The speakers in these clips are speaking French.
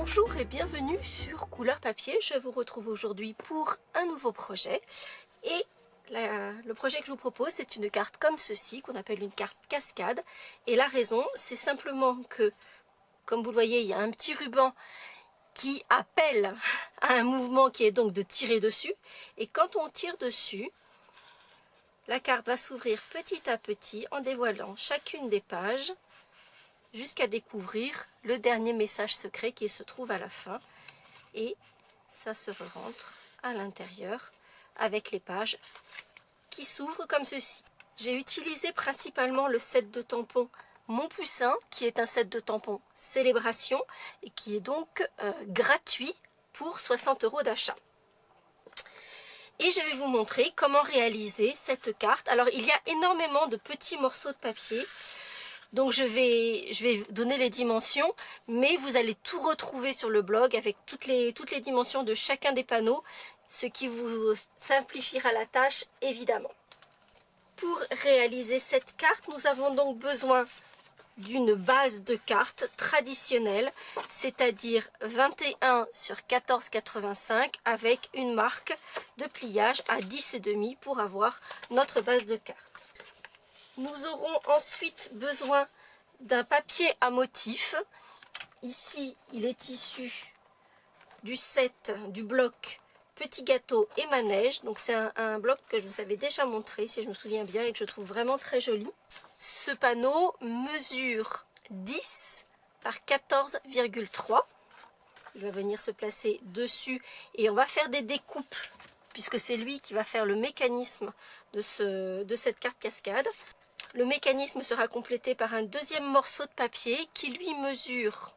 Bonjour et bienvenue sur Couleur Papier. Je vous retrouve aujourd'hui pour un nouveau projet. Et le projet que je vous propose, c'est une carte comme ceci, qu'on appelle une carte cascade. Et la raison, c'est simplement que, comme vous le voyez, il y a un petit ruban qui appelle à un mouvement qui est donc de tirer dessus. Et quand on tire dessus, la carte va s'ouvrir petit à petit en dévoilant chacune des pages jusqu'à découvrir le dernier message secret qui se trouve à la fin. Et ça se rentre à l'intérieur avec les pages qui s'ouvrent comme ceci. J'ai utilisé principalement le set de tampons Mon Poussin, qui est un set de tampons Célébration et qui est donc gratuit pour 60 € d'achat. Et je vais vous montrer comment réaliser cette carte. Alors il y a énormément de petits morceaux de papier. Donc je vais donner les dimensions, mais vous allez tout retrouver sur le blog avec toutes les dimensions de chacun des panneaux, ce qui vous simplifiera la tâche évidemment. Pour réaliser cette carte, nous avons donc besoin d'une base de carte traditionnelle, c'est-à-dire 21 sur 14,85 avec une marque de pliage à 10,5 pour avoir notre base de carte. Nous aurons ensuite besoin d'un papier à motif. Ici, il est issu du set, du bloc Petit Gâteau et Manège. Donc c'est un bloc que je vous avais déjà montré, si je me souviens bien, et que je trouve vraiment très joli. Ce panneau mesure 10 par 14,3. Il va venir se placer dessus et on va faire des découpes, puisque c'est lui qui va faire le mécanisme de cette carte cascade. Le mécanisme sera complété par un deuxième morceau de papier qui lui mesure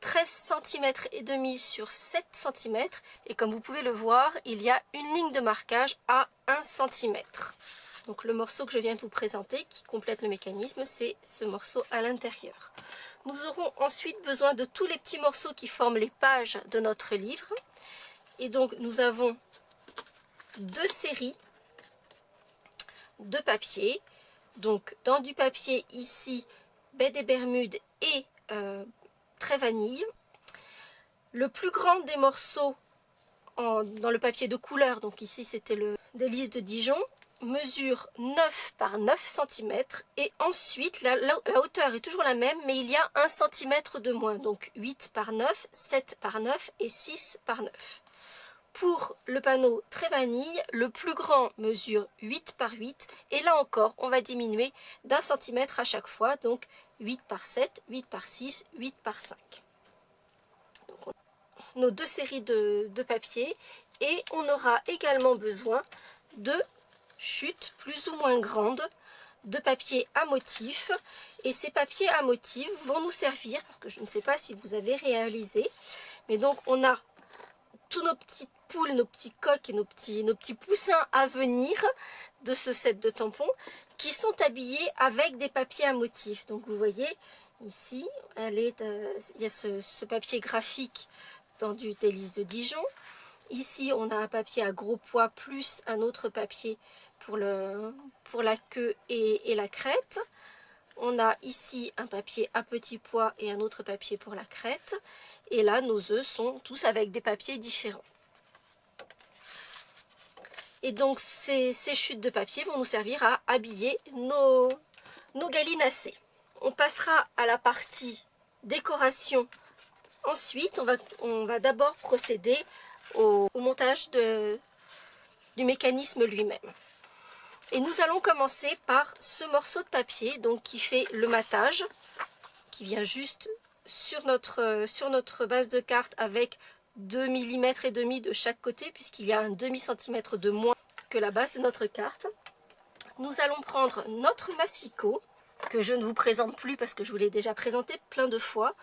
13 cm et demi sur 7 cm et comme vous pouvez le voir, il y a une ligne de marquage à 1 cm. Donc le morceau que je viens de vous présenter qui complète le mécanisme, c'est ce morceau à l'intérieur. Nous aurons ensuite besoin de tous les petits morceaux qui forment les pages de notre livre. Et donc nous avons deux séries de papier. Donc dans du papier ici, baie des Bermudes et très vanille. Le plus grand des morceaux dans le papier de couleur, donc ici c'était le délice de Dijon, mesure 9 par 9 cm. Et ensuite la hauteur est toujours la même, mais il y a 1 cm de moins. Donc 8 par 9, 7 par 9 et 6 par 9. Pour le panneau très vanille, le plus grand mesure 8 par 8 et là encore on va diminuer d'1 cm à chaque fois, donc 8 par 7, 8 par 6, 8 par 5. Donc on a nos deux séries de papier et on aura également besoin de chutes plus ou moins grandes de papier à motif, et ces papiers à motif vont nous servir, parce que je ne sais pas si vous avez réalisé, mais donc on a tous nos petites poules, nos petits coqs et nos petits poussins à venir de ce set de tampons qui sont habillés avec des papiers à motif. Donc vous voyez ici, il y a ce papier graphique dans du délice de Dijon. Ici on a un papier à gros poids plus un autre papier pour la queue et la crête. On a ici un papier à petit pois et un autre papier pour la crête. Et là, nos œufs sont tous avec des papiers différents. Et donc, ces chutes de papier vont nous servir à habiller nos gallinacés. On passera à la partie décoration. Ensuite, on va d'abord procéder au montage du mécanisme lui-même. Et nous allons commencer par ce morceau de papier donc, qui fait le matage, qui vient juste sur notre base de carte avec 2 mm et demi de chaque côté, puisqu'il y a un demi-centimètre de moins que la base de notre carte. Nous allons prendre notre massicot, que je ne vous présente plus parce que je vous l'ai déjà présenté plein de fois.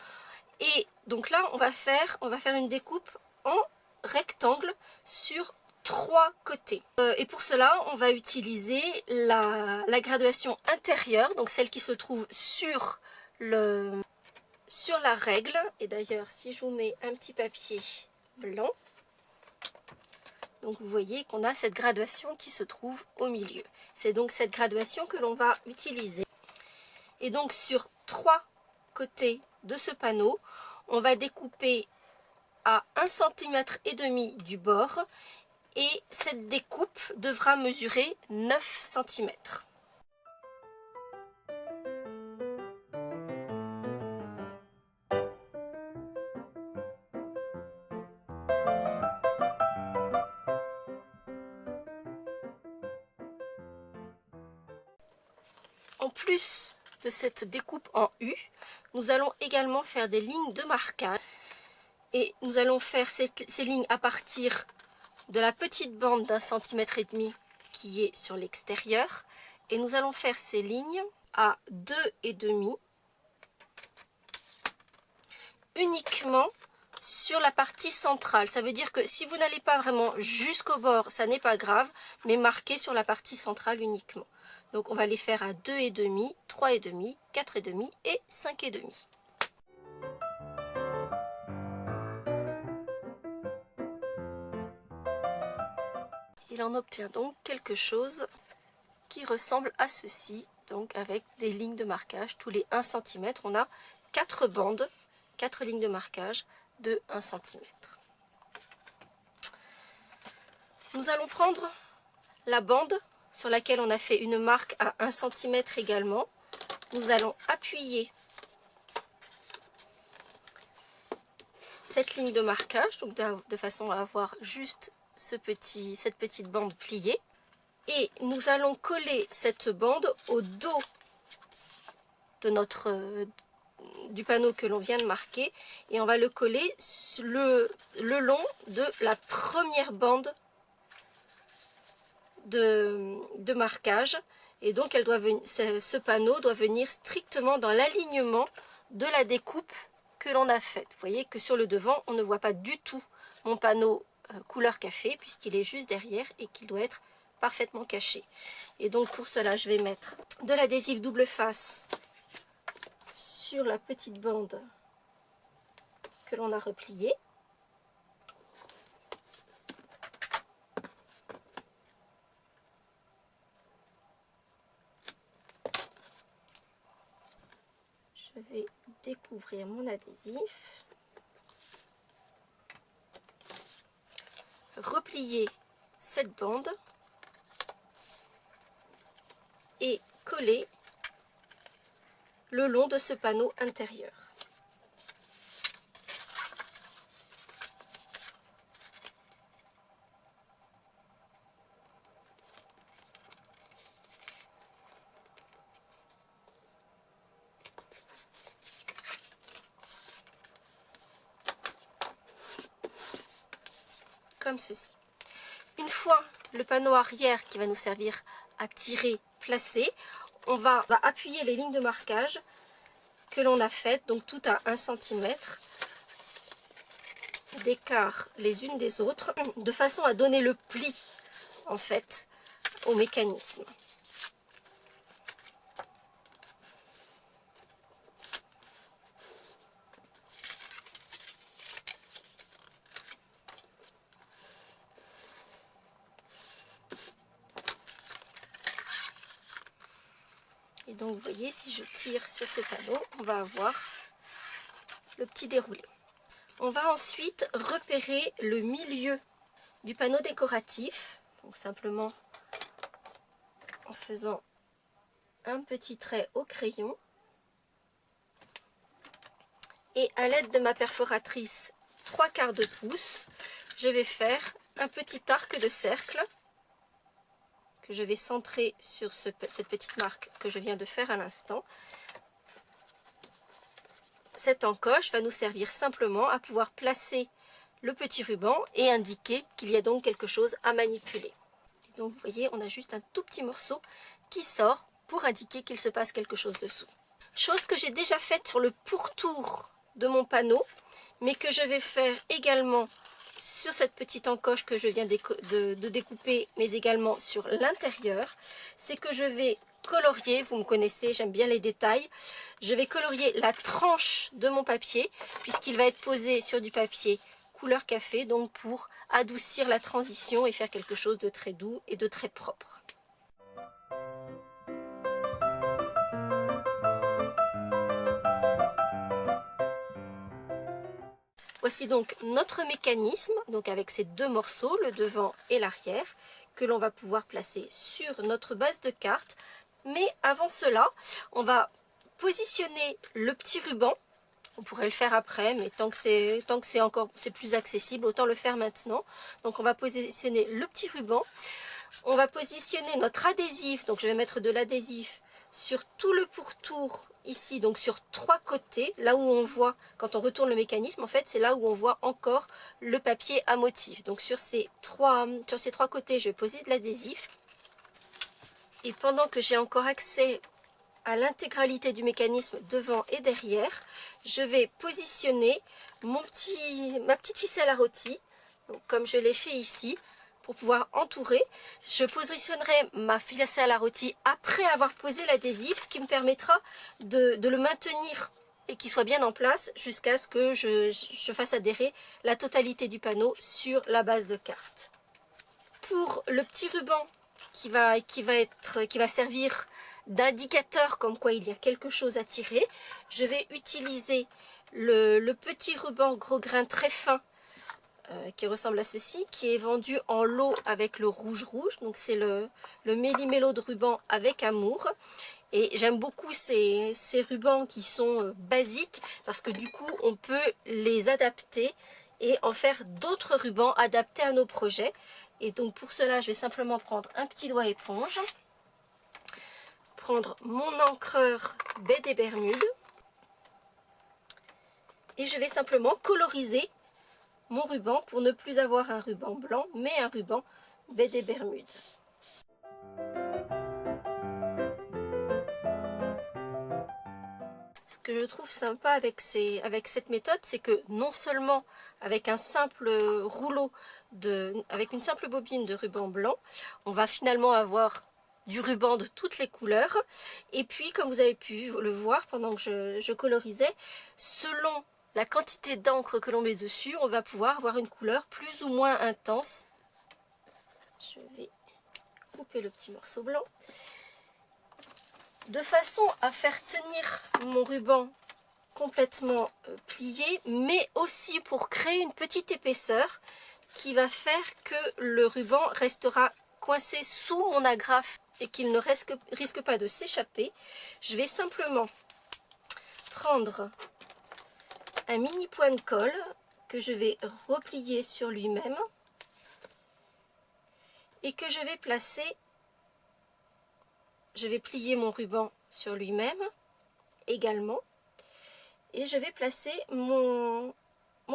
Et donc là, on va faire une découpe en rectangle sur 3 côtés. Et pour cela, on va utiliser la graduation intérieure, donc celle qui se trouve sur la règle. Et d'ailleurs, si je vous mets un petit papier blanc, donc vous voyez qu'on a cette graduation qui se trouve au milieu. C'est donc cette graduation que l'on va utiliser. Et donc sur 3 côtés de ce panneau, on va découper à 1,5 cm du bord et cette découpe devra mesurer 9 cm. En plus de cette découpe en U, nous allons également faire des lignes de marquage. Et nous allons faire ces lignes à partir de la petite bande d'1,5 cm qui est sur l'extérieur. Et nous allons faire ces lignes à 2,5 uniquement sur la partie centrale. Ça veut dire que si vous n'allez pas vraiment jusqu'au bord, ça n'est pas grave, mais marquez sur la partie centrale uniquement. Donc on va les faire à 2,5, 3,5, 4,5 et 5,5. Il en obtient donc quelque chose qui ressemble à ceci, donc avec des lignes de marquage. Tous les 1 cm, on a 4 bandes, 4 lignes de marquage de 1 cm. Nous allons prendre la bande sur laquelle on a fait une marque à 1 cm également. Nous allons appuyer cette ligne de marquage, donc de façon à avoir juste cette petite bande pliée. Et nous allons coller cette bande au dos de du panneau que l'on vient de marquer. Et on va le coller le long de la première bande de marquage. Et donc ce panneau doit venir strictement dans l'alignement de la découpe que l'on a faite. Vous voyez que sur le devant, on ne voit pas du tout mon panneau couleur café puisqu'il est juste derrière et qu'il doit être parfaitement caché. Et donc pour cela, je vais mettre de l'adhésif double face sur la petite bande que l'on a repliée. Je vais découvrir mon adhésif, replier cette bande et coller le long de ce panneau intérieur. Comme ceci. Une fois le panneau arrière qui va nous servir à tirer placé, on va appuyer les lignes de marquage que l'on a faites, donc tout à 1 cm d'écart les unes des autres, de façon à donner le pli en fait au mécanisme. Et donc vous voyez, si je tire sur ce panneau, on va avoir le petit déroulé. On va ensuite repérer le milieu du panneau décoratif, donc simplement en faisant un petit trait au crayon. Et à l'aide de ma perforatrice 3/4 de pouce, je vais faire un petit arc de cercle que je vais centrer sur cette petite marque que je viens de faire à l'instant. Cette encoche va nous servir simplement à pouvoir placer le petit ruban et indiquer qu'il y a donc quelque chose à manipuler. Et donc vous voyez, on a juste un tout petit morceau qui sort pour indiquer qu'il se passe quelque chose dessous. Chose que j'ai déjà faite sur le pourtour de mon panneau, mais que je vais faire également sur cette petite encoche que je viens de découper, mais également sur l'intérieur, c'est que je vais colorier, vous me connaissez, j'aime bien les détails, je vais colorier la tranche de mon papier, puisqu'il va être posé sur du papier couleur café, donc pour adoucir la transition et faire quelque chose de très doux et de très propre. Voici donc notre mécanisme, donc avec ces deux morceaux, le devant et l'arrière, que l'on va pouvoir placer sur notre base de carte. Mais avant cela, on va positionner le petit ruban. On pourrait le faire après, mais tant que c'est plus accessible, autant le faire maintenant. Donc on va positionner le petit ruban. On va positionner notre adhésif, donc je vais mettre de l'adhésif sur tout le pourtour ici, donc sur 3 côtés, là où on voit, quand on retourne le mécanisme, en fait, c'est là où on voit encore le papier à motif. Donc sur ces trois côtés, je vais poser de l'adhésif. Et pendant que j'ai encore accès à l'intégralité du mécanisme devant et derrière, je vais positionner ma petite ficelle à rôti, donc comme je l'ai fait ici, pour pouvoir entourer. Je positionnerai ma ficelle à rôti après avoir posé l'adhésif, ce qui me permettra de le maintenir et qu'il soit bien en place jusqu'à ce que je fasse adhérer la totalité du panneau sur la base de carte. Pour le petit ruban qui va servir d'indicateur comme quoi il y a quelque chose à tirer, je vais utiliser le petit ruban gros grain très fin qui ressemble à ceci, qui est vendu en lot avec le rouge. Donc c'est le méli-mélo de ruban avec amour. Et j'aime beaucoup ces rubans qui sont basiques parce que du coup on peut les adapter et en faire d'autres rubans adaptés à nos projets. Et donc pour cela je vais simplement prendre un petit doigt éponge, prendre mon encreur baie des Bermudes et je vais simplement coloriser mon ruban pour ne plus avoir un ruban blanc mais un ruban baie des Bermudes. Ce que je trouve sympa avec cette méthode, c'est que non seulement avec un simple rouleau, avec une simple bobine de ruban blanc, on va finalement avoir du ruban de toutes les couleurs. Et puis, comme vous avez pu le voir pendant que je colorisais, selon la quantité d'encre que l'on met dessus, on va pouvoir avoir une couleur plus ou moins intense. Je vais couper le petit morceau blanc. De façon à faire tenir mon ruban complètement plié, mais aussi pour créer une petite épaisseur qui va faire que le ruban restera coincé sous mon agrafe et qu'il ne risque pas de s'échapper. Je vais simplement prendre un mini point de colle que je vais replier sur lui-même et que je vais placer. Je vais plier mon ruban sur lui-même également et je vais placer mon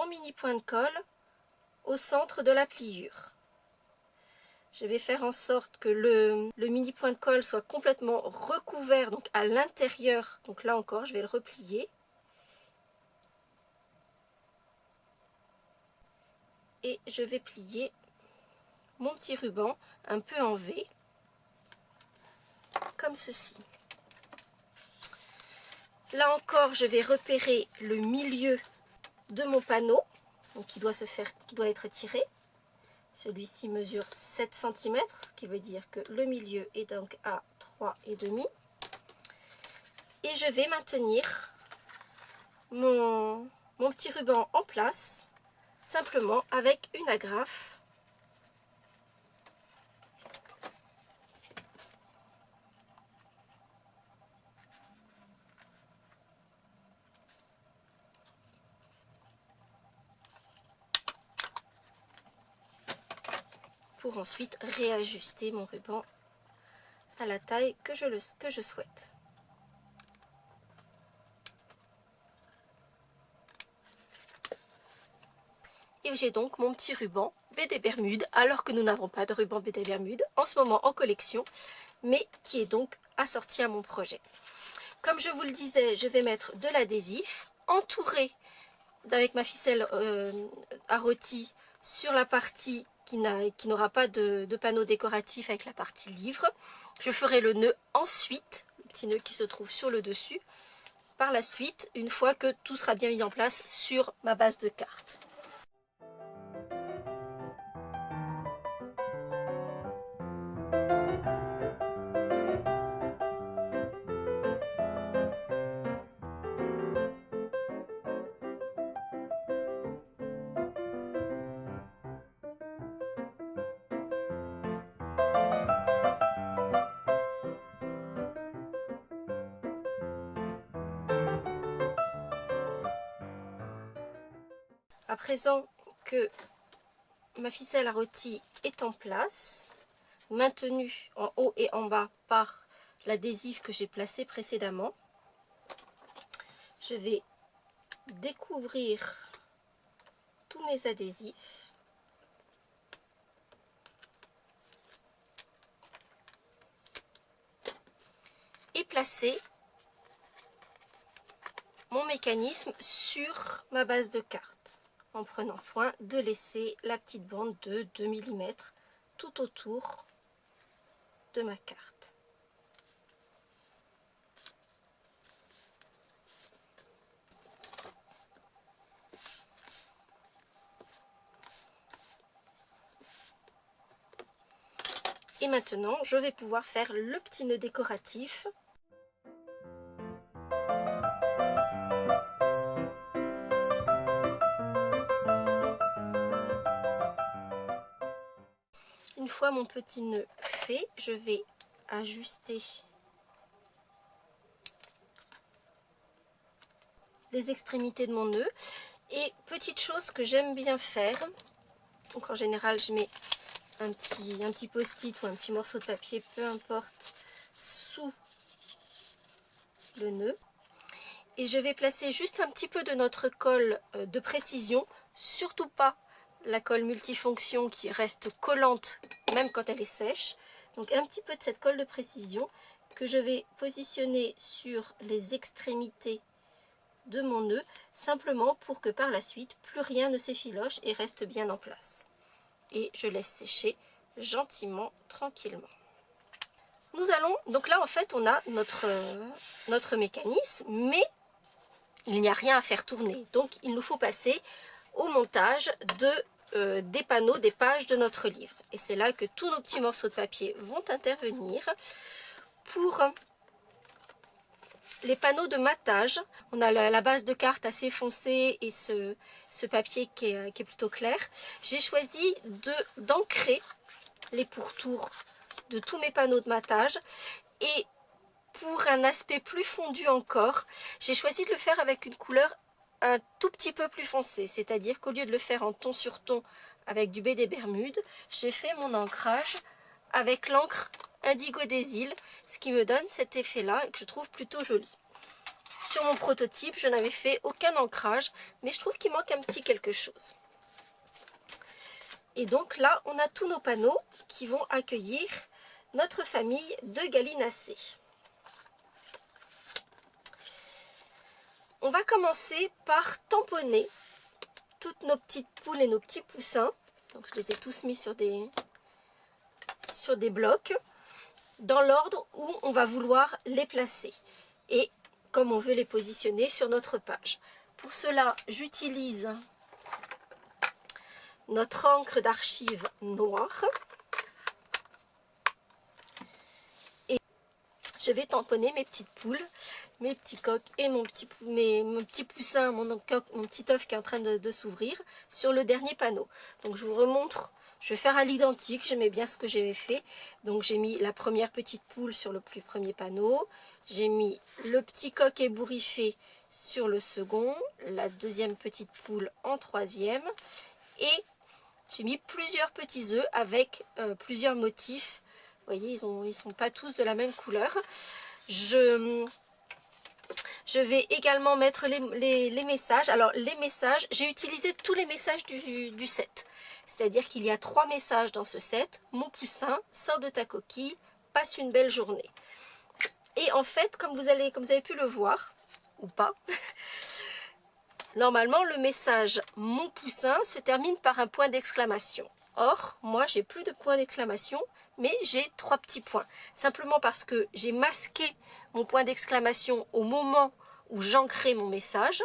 mini point de colle au centre de la pliure. Je vais faire en sorte que le mini point de colle soit complètement recouvert, donc à l'intérieur. Donc là encore, je vais le replier. Et je vais plier mon petit ruban un peu en V, comme ceci. Là encore, je vais repérer le milieu de mon panneau, donc qui doit être tiré. Celui-ci mesure 7 cm, ce qui veut dire que le milieu est donc à 3,5. Et je vais maintenir mon petit ruban en place, simplement avec une agrafe. Pour ensuite réajuster mon ruban à la taille que je souhaite. Et j'ai donc mon petit ruban baie des Bermudes, alors que nous n'avons pas de ruban baie des Bermudes en ce moment en collection, mais qui est donc assorti à mon projet. Comme je vous le disais, je vais mettre de l'adhésif entouré avec ma ficelle à rôti sur la partie qui n'aura pas de panneau décoratif avec la partie livre. Je ferai le nœud ensuite, le petit nœud qui se trouve sur le dessus, par la suite, une fois que tout sera bien mis en place sur ma base de carte. À présent que ma ficelle à rôti est en place, maintenue en haut et en bas par l'adhésif que j'ai placé précédemment, je vais découvrir tous mes adhésifs et placer mon mécanisme sur ma base de carte en prenant soin de laisser la petite bande de 2 mm tout autour de ma carte. Et maintenant, je vais pouvoir faire le petit nœud décoratif. Une fois mon petit nœud fait, je vais ajuster les extrémités de mon nœud. Et petite chose que j'aime bien faire, donc en général je mets un petit post-it ou un petit morceau de papier, peu importe, sous le nœud. Et je vais placer juste un petit peu de notre colle de précision, surtout pas la colle multifonction qui reste collante même quand elle est sèche. Donc un petit peu de cette colle de précision que je vais positionner sur les extrémités de mon nœud, simplement pour que par la suite plus rien ne s'effiloche et reste bien en place. Et je laisse sécher gentiment, tranquillement. Nous allons, donc là en fait on a notre mécanisme, mais il n'y a rien à faire tourner. Donc il nous faut passer au montage des panneaux, des pages de notre livre. Et c'est là que tous nos petits morceaux de papier vont intervenir. Pour les panneaux de matage, on a la base de carte assez foncée et ce papier qui est plutôt clair. J'ai choisi d'ancrer les pourtours de tous mes panneaux de matage, et pour un aspect plus fondu encore, j'ai choisi de le faire avec une couleur un tout petit peu plus foncée, c'est-à-dire qu'au lieu de le faire en ton sur ton avec du baie des Bermudes, j'ai fait mon ancrage avec l'encre Indigo des Îles, ce qui me donne cet effet-là et que je trouve plutôt joli. Sur mon prototype, je n'avais fait aucun ancrage, mais je trouve qu'il manque un petit quelque chose. Et donc là, on a tous nos panneaux qui vont accueillir notre famille de gallinacées. On va commencer par tamponner toutes nos petites poules et nos petits poussins. Donc je les ai tous mis sur des blocs, dans l'ordre où on va vouloir les placer. Et comme on veut les positionner sur notre page. Pour cela, j'utilise notre encre d'archive noire. Et je vais tamponner mes petites poules, mes petits coqs et mon petit poussin, mon petit œuf qui est en train de s'ouvrir sur le dernier panneau. Donc je vous remontre, je vais faire à l'identique, j'aimais bien ce que j'avais fait. Donc j'ai mis la première petite poule sur le premier panneau, j'ai mis le petit coq ébouriffé sur le second, la deuxième petite poule en troisième, et j'ai mis plusieurs petits œufs avec plusieurs motifs. Vous voyez, ils sont pas tous de la même couleur. Je vais également mettre les messages. Alors les messages, j'ai utilisé tous les messages du set. C'est-à-dire qu'il y a 3 messages dans ce set. Mon poussin, sors de ta coquille, passe une belle journée. Et en fait, comme vous avez pu le voir, ou pas, normalement le message mon poussin se termine par un point d'exclamation. Or, moi j'ai plus de point d'exclamation, mais j'ai 3 petits points. Simplement parce que j'ai masqué mon point d'exclamation au moment où j'ancrais mon message,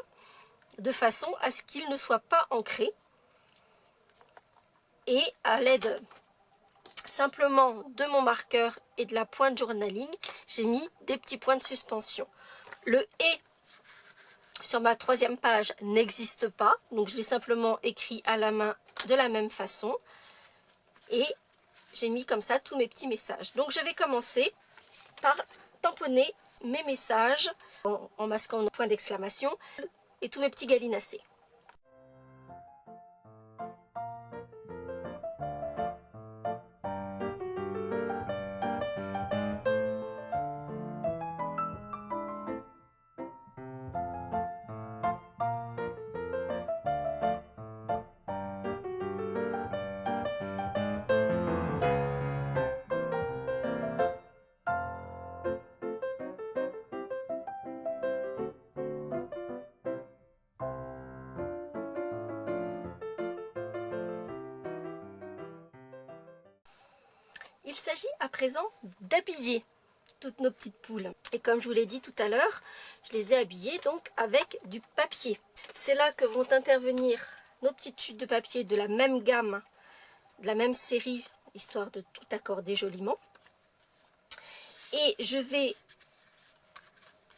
de façon à ce qu'il ne soit pas ancré. Et à l'aide simplement de mon marqueur et de la pointe journaling, j'ai mis des petits points de suspension. Le « et » sur ma 3e page n'existe pas, donc je l'ai simplement écrit à la main de la même façon. Et j'ai mis comme ça tous mes petits messages. Donc je vais commencer par tamponner mes messages en masquant nos points d'exclamation et tous mes petits gallinacés. s'agit à présent d'habiller toutes nos petites poules. Et comme je vous l'ai dit tout à l'heure, je les ai habillées donc avec du papier. C'est là que vont intervenir nos petites chutes de papier de la même gamme, de la même série, histoire de tout accorder joliment. Et je vais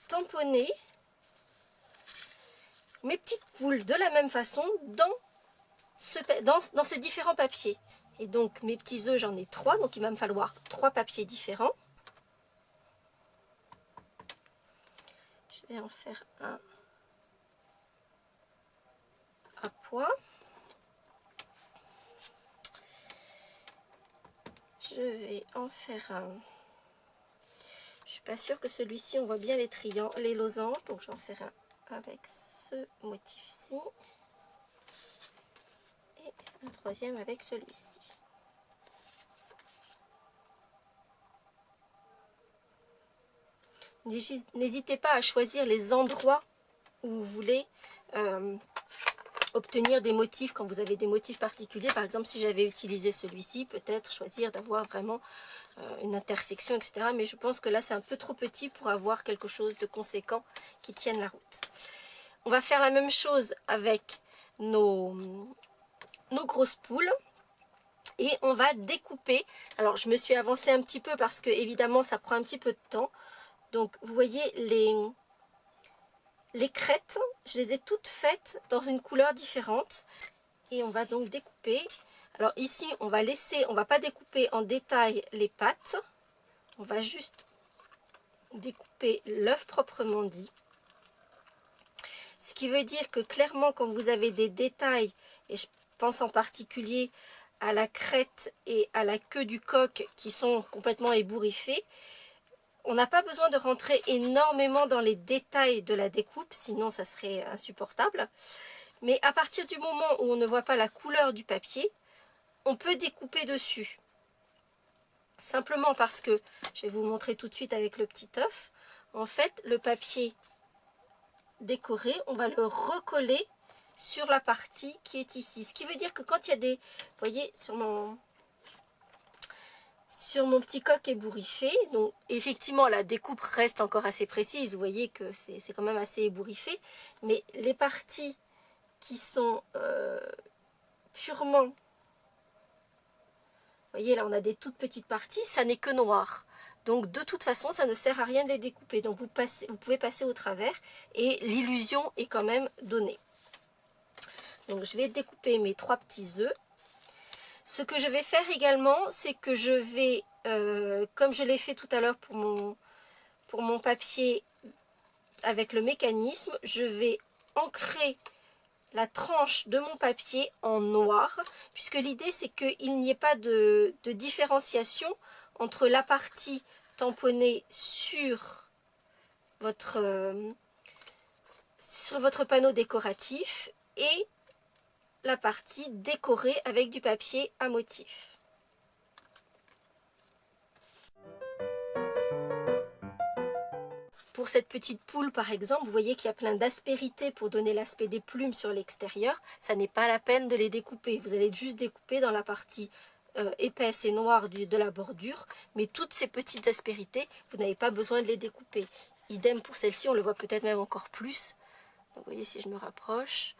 tamponner mes petites poules de la même façon dans ces différents papiers. Et donc mes petits œufs, j'en ai 3, donc il va me falloir 3 papiers différents. Je vais en faire un à pois. Je vais en faire un. Je suis pas sûre que celui-ci on voit bien les triangles, les losanges, donc je vais en faire un avec ce motif-ci et un troisième avec celui-ci. N'hésitez pas à choisir les endroits où vous voulez obtenir des motifs quand vous avez des motifs particuliers. Par exemple, si j'avais utilisé celui-ci, peut-être choisir d'avoir vraiment une intersection, etc. Mais je pense que là, c'est un peu trop petit pour avoir quelque chose de conséquent qui tienne la route. On va faire la même chose avec nos grosses poules. Et on va découper. Alors, je me suis avancée un petit peu parce que, évidemment, ça prend un petit peu de temps. Donc, vous voyez, les crêtes, je les ai toutes faites dans une couleur différente. Et on va donc découper. Alors ici, on va pas découper en détail les pattes. On va juste découper l'œuf proprement dit. Ce qui veut dire que clairement, quand vous avez des détails, et je pense en particulier à la crête et à la queue du coq qui sont complètement ébouriffés, on n'a pas besoin de rentrer énormément dans les détails de la découpe, sinon ça serait insupportable. Mais à partir du moment où on ne voit pas la couleur du papier, on peut découper dessus. Simplement parce que, je vais vous montrer tout de suite avec le petit œuf, en fait le papier décoré, on va le recoller sur la partie qui est ici. Ce qui veut dire que quand il y a des, vous voyez, sur mon petit coq ébouriffé, donc effectivement la découpe reste encore assez précise, vous voyez que c'est quand même assez ébouriffé, mais les parties qui sont purement, vous voyez là on a des toutes petites parties, ça n'est que noir. Donc de toute façon ça ne sert à rien de les découper, donc vous pouvez passer au travers et l'illusion est quand même donnée. Donc je vais découper mes 3 petits œufs. Ce que je vais faire également, c'est que je vais, comme je l'ai fait tout à l'heure pour mon papier avec le mécanisme, je vais ancrer la tranche de mon papier en noir, puisque l'idée c'est qu'il n'y ait pas de différenciation entre la partie tamponnée sur votre panneau décoratif et la partie décorée avec du papier à motif. Pour cette petite poule par exemple, vous voyez qu'il y a plein d'aspérités pour donner l'aspect des plumes sur l'extérieur. Ça n'est pas la peine de les découper. Vous allez juste découper dans la partie épaisse et noire de la bordure. Mais toutes ces petites aspérités, vous n'avez pas besoin de les découper. Idem pour celle-ci, on le voit peut-être même encore plus. Vous voyez si je me rapproche.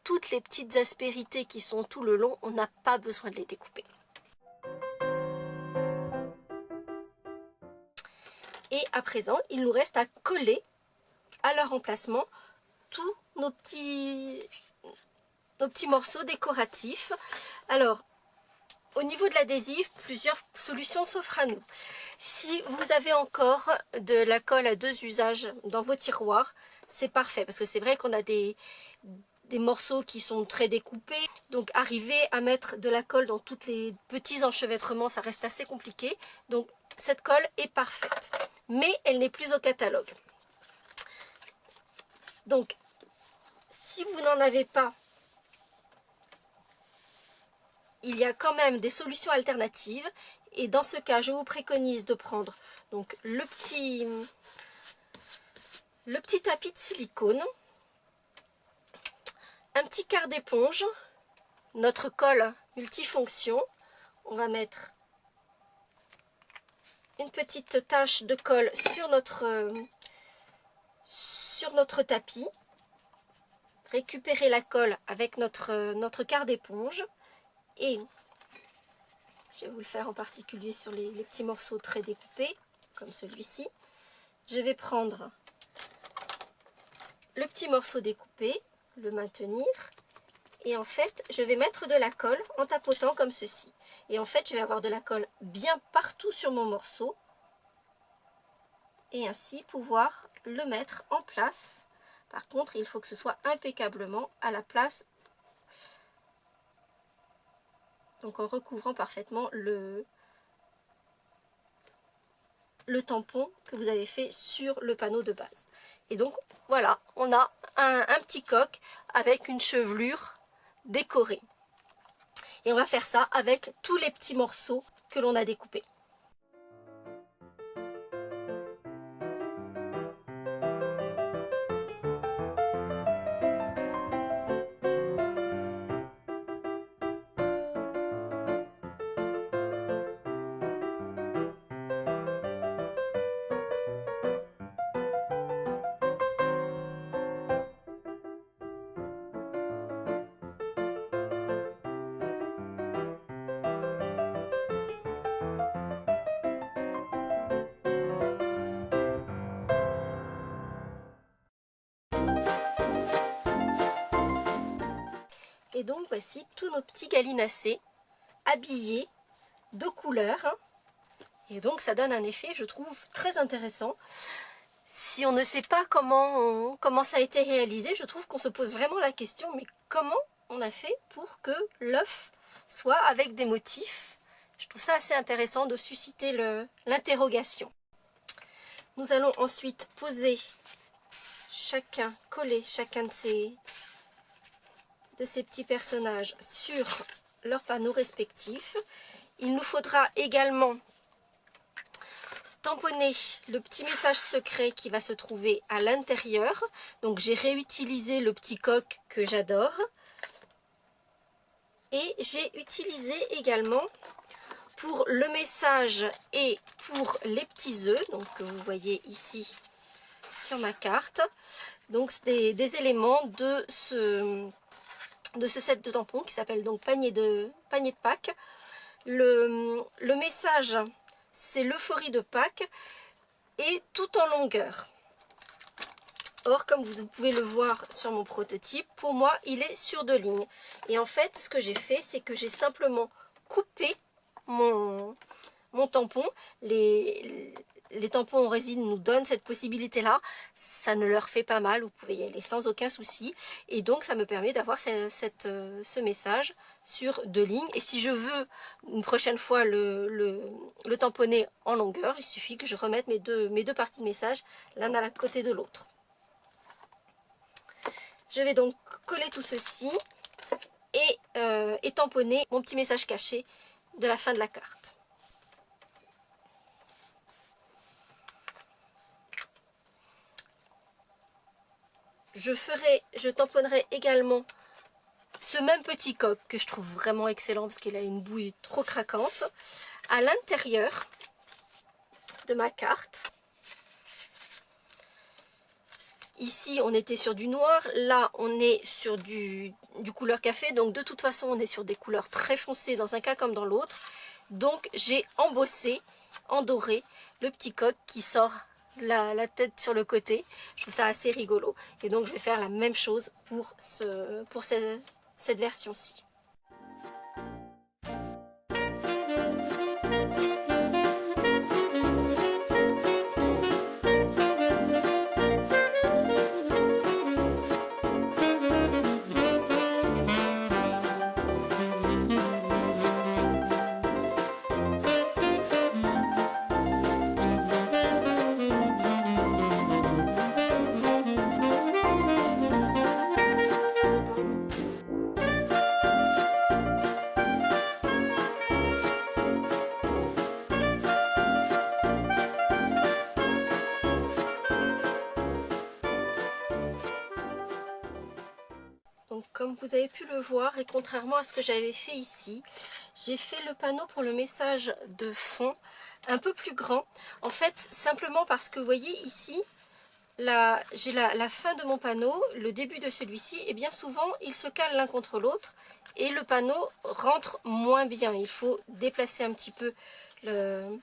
Toutes les petites aspérités qui sont tout le long, on n'a pas besoin de les découper. Et à présent, il nous reste à coller à leur emplacement tous nos petits morceaux décoratifs. Alors, au niveau de l'adhésif, plusieurs solutions s'offrent à nous. Si vous avez encore de la colle à 2 usages dans vos tiroirs, c'est parfait. Parce que c'est vrai qu'on a des morceaux qui sont très découpés. Donc arriver à mettre de la colle dans tous les petits enchevêtrements, ça reste assez compliqué. Donc cette colle est parfaite. Mais elle n'est plus au catalogue. Donc si vous n'en avez pas, il y a quand même des solutions alternatives. Et dans ce cas, je vous préconise de prendre donc le petit tapis de silicone, un petit quart d'éponge, notre colle multifonction. On va mettre une petite tache de colle sur notre tapis. Récupérer la colle avec notre quart d'éponge et je vais vous le faire en particulier sur les petits morceaux très découpés comme celui-ci. Je vais prendre le petit morceau découpé, le maintenir et en fait je vais mettre de la colle en tapotant comme ceci. Et en fait je vais avoir de la colle bien partout sur mon morceau et ainsi pouvoir le mettre en place. Par contre, il faut que ce soit impeccablement à la place, donc en recouvrant parfaitement le tampon que vous avez fait sur le panneau de base. Et donc voilà, on a un petit coq avec une chevelure décorée. Et on va faire ça avec tous les petits morceaux que l'on a découpés. Et donc voici tous nos petits gallinacés habillés de couleurs. Et donc ça donne un effet, je trouve, très intéressant. Si on ne sait pas comment ça a été réalisé, je trouve qu'on se pose vraiment la question, mais comment on a fait pour que l'œuf soit avec des motifs? Je trouve ça assez intéressant de susciter l'interrogation. Nous allons ensuite poser coller chacun de ces petits personnages sur leurs panneaux respectifs. Il nous faudra également tamponner le petit message secret qui va se trouver à l'intérieur. Donc j'ai réutilisé le petit coq que j'adore. Et j'ai utilisé également pour le message et pour les petits œufs, donc que vous voyez ici sur ma carte. Donc des éléments de ce set de tampons qui s'appelle donc panier de Pâques. Le message, c'est l'euphorie de Pâques et tout en longueur. Or, comme vous pouvez le voir sur mon prototype, pour moi, il est sur 2 lignes. Et en fait, ce que j'ai fait, c'est que j'ai simplement coupé mon tampon. Les tampons en résine nous donnent cette possibilité-là. Ça ne leur fait pas mal, vous pouvez y aller sans aucun souci. Et donc, ça me permet d'avoir ce message sur 2 lignes. Et si je veux une prochaine fois le tamponner en longueur, il suffit que je remette mes deux parties de message l'un à la côté de l'autre. Je vais donc coller tout ceci et tamponner mon petit message caché de la fin de la carte. Je tamponnerai également ce même petit coq que je trouve vraiment excellent parce qu'il a une bouille trop craquante à l'intérieur de ma carte. Ici, on était sur du noir, là, on est sur du couleur café. Donc, de toute façon, on est sur des couleurs très foncées dans un cas comme dans l'autre. Donc, j'ai embossé, en doré, le petit coq qui sort la tête sur le côté. Je trouve ça assez rigolo. Et donc, je vais faire la même chose pour cette version-ci. Donc comme vous avez pu le voir, et contrairement à ce que j'avais fait ici, j'ai fait le panneau pour le message de fond un peu plus grand. En fait, simplement parce que vous voyez ici, j'ai la fin de mon panneau, le début de celui-ci, et bien souvent, ils se calent l'un contre l'autre et le panneau rentre moins bien. Il faut déplacer un petit peu le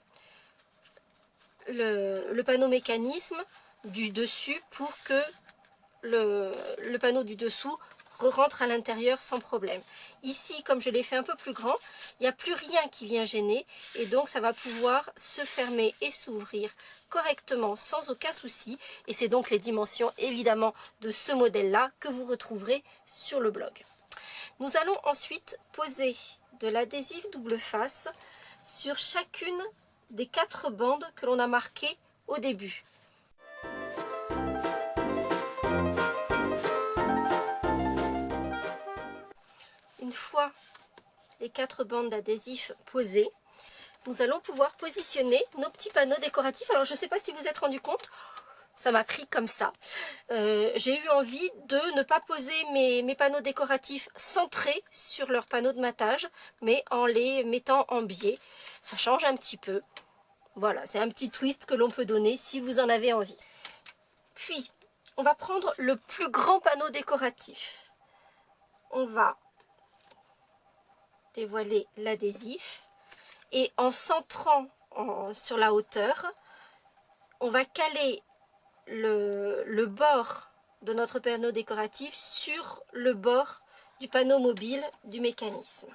panneau mécanisme du dessus pour que le panneau du dessous rentre à l'intérieur sans problème. Ici, comme je l'ai fait un peu plus grand, il n'y a plus rien qui vient gêner et donc ça va pouvoir se fermer et s'ouvrir correctement sans aucun souci. Et c'est donc les dimensions évidemment de ce modèle-là que vous retrouverez sur le blog. Nous allons ensuite poser de l'adhésif double face sur chacune des 4 bandes que l'on a marquées au début. Une fois les 4 bandes d'adhésif posées, nous allons pouvoir positionner nos petits panneaux décoratifs. Alors je ne sais pas si vous êtes rendu compte, ça m'a pris comme ça. J'ai eu envie de ne pas poser mes panneaux décoratifs centrés sur leurs panneaux de matage, mais en les mettant en biais. Ça change un petit peu. Voilà, c'est un petit twist que l'on peut donner si vous en avez envie. Puis, on va prendre le plus grand panneau décoratif. On va dévoiler l'adhésif et en centrant sur la hauteur, on va caler le bord de notre panneau décoratif sur le bord du panneau mobile du mécanisme.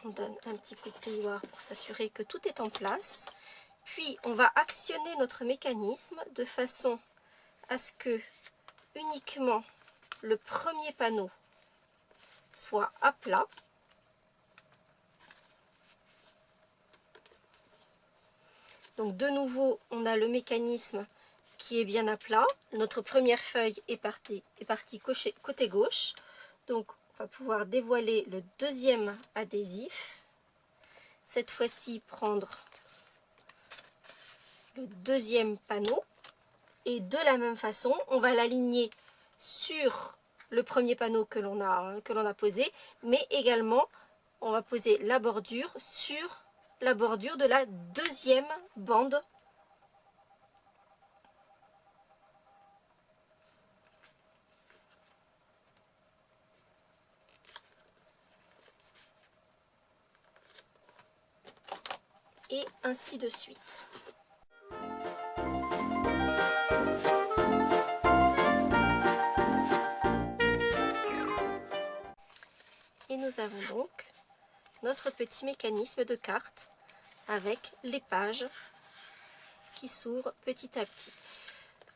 On donne un petit coup de plioir pour s'assurer que tout est en place. Puis on va actionner notre mécanisme de façon à ce que uniquement le premier panneau soit à plat. Donc de nouveau, on a le mécanisme qui est bien à plat. Notre première feuille est partie côté gauche. Donc on va pouvoir dévoiler le deuxième adhésif. Cette fois-ci, prendre le deuxième panneau. Et de la même façon, on va l'aligner sur le premier panneau que l'on a posé, mais également on va poser la bordure sur la bordure de la deuxième bande. Et ainsi de suite. Et nous avons donc notre petit mécanisme de carte avec les pages qui s'ouvrent petit à petit.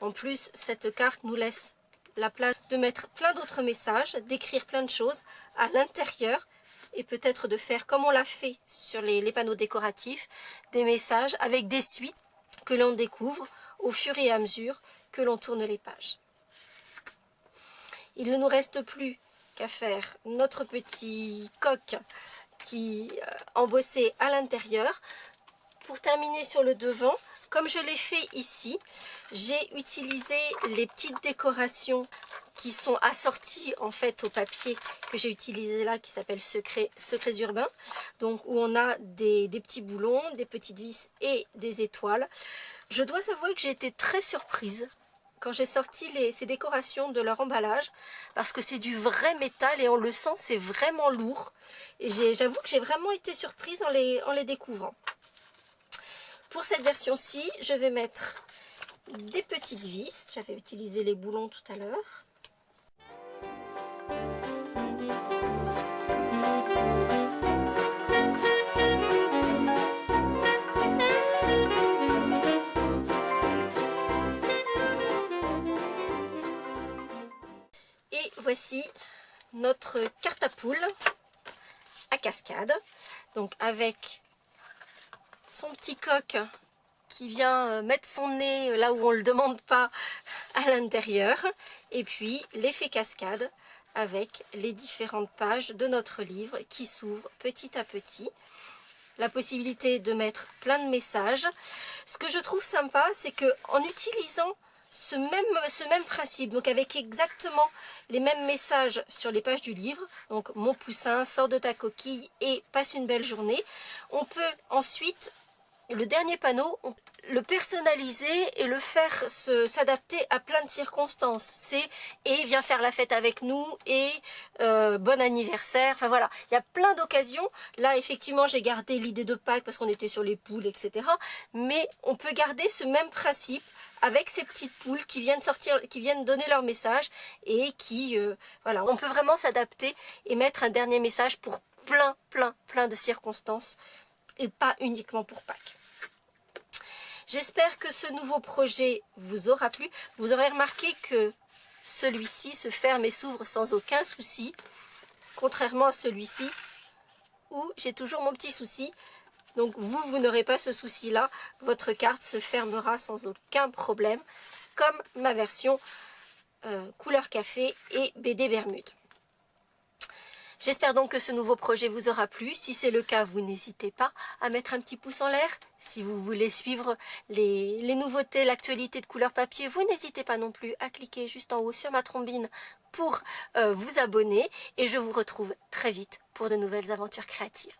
En plus, cette carte nous laisse la place de mettre plein d'autres messages, d'écrire plein de choses à l'intérieur et peut-être de faire comme on l'a fait sur les panneaux décoratifs, des messages avec des suites que l'on découvre au fur et à mesure que l'on tourne les pages. Il ne nous reste plus qu'à faire notre petit coq qui embossé à l'intérieur. Pour terminer sur le devant, comme je l'ai fait ici, j'ai utilisé les petites décorations qui sont assorties en fait au papier que j'ai utilisé là, qui s'appelle Secrets urbains, donc où on a des petits boulons, des petites vis et des étoiles. Je dois avouer que j'ai été très surprise quand j'ai sorti ces décorations de leur emballage, parce que c'est du vrai métal et on le sent, c'est vraiment lourd. Et j'avoue que j'ai vraiment été surprise en les découvrant. Pour cette version-ci, je vais mettre des petites vis. J'avais utilisé les boulons tout à l'heure. Et voici notre carte à poule à cascade, donc avec son petit coq qui vient mettre son nez là où on ne le demande pas à l'intérieur, et puis l'effet cascade avec les différentes pages de notre livre qui s'ouvrent petit à petit. la possibilité de mettre plein de messages. Ce que je trouve sympa, c'est que en utilisant ce même principe, donc avec exactement les mêmes messages sur les pages du livre, donc mon poussin, sors de ta coquille et passe une belle journée, on peut ensuite, le dernier panneau, le personnaliser et le faire s'adapter à plein de circonstances. C'est et viens faire la fête avec nous et bon anniversaire. Enfin voilà, il y a plein d'occasions. Là effectivement j'ai gardé l'idée de Pâques parce qu'on était sur les poules, etc. Mais on peut garder ce même principe avec ces petites poules qui viennent sortir, qui viennent donner leur message et qui voilà, on peut vraiment s'adapter et mettre un dernier message pour plein de circonstances et pas uniquement pour Pâques. J'espère que ce nouveau projet vous aura plu. Vous aurez remarqué que celui-ci se ferme et s'ouvre sans aucun souci, contrairement à celui-ci où j'ai toujours mon petit souci. Donc vous n'aurez pas ce souci-là. Votre carte se fermera sans aucun problème, comme ma version couleur café et BD Bermude. J'espère donc que ce nouveau projet vous aura plu. Si c'est le cas, vous n'hésitez pas à mettre un petit pouce en l'air. Si vous voulez suivre les nouveautés, l'actualité de Couleur Papier, vous n'hésitez pas non plus à cliquer juste en haut sur ma trombine pour vous abonner. Et je vous retrouve très vite pour de nouvelles aventures créatives.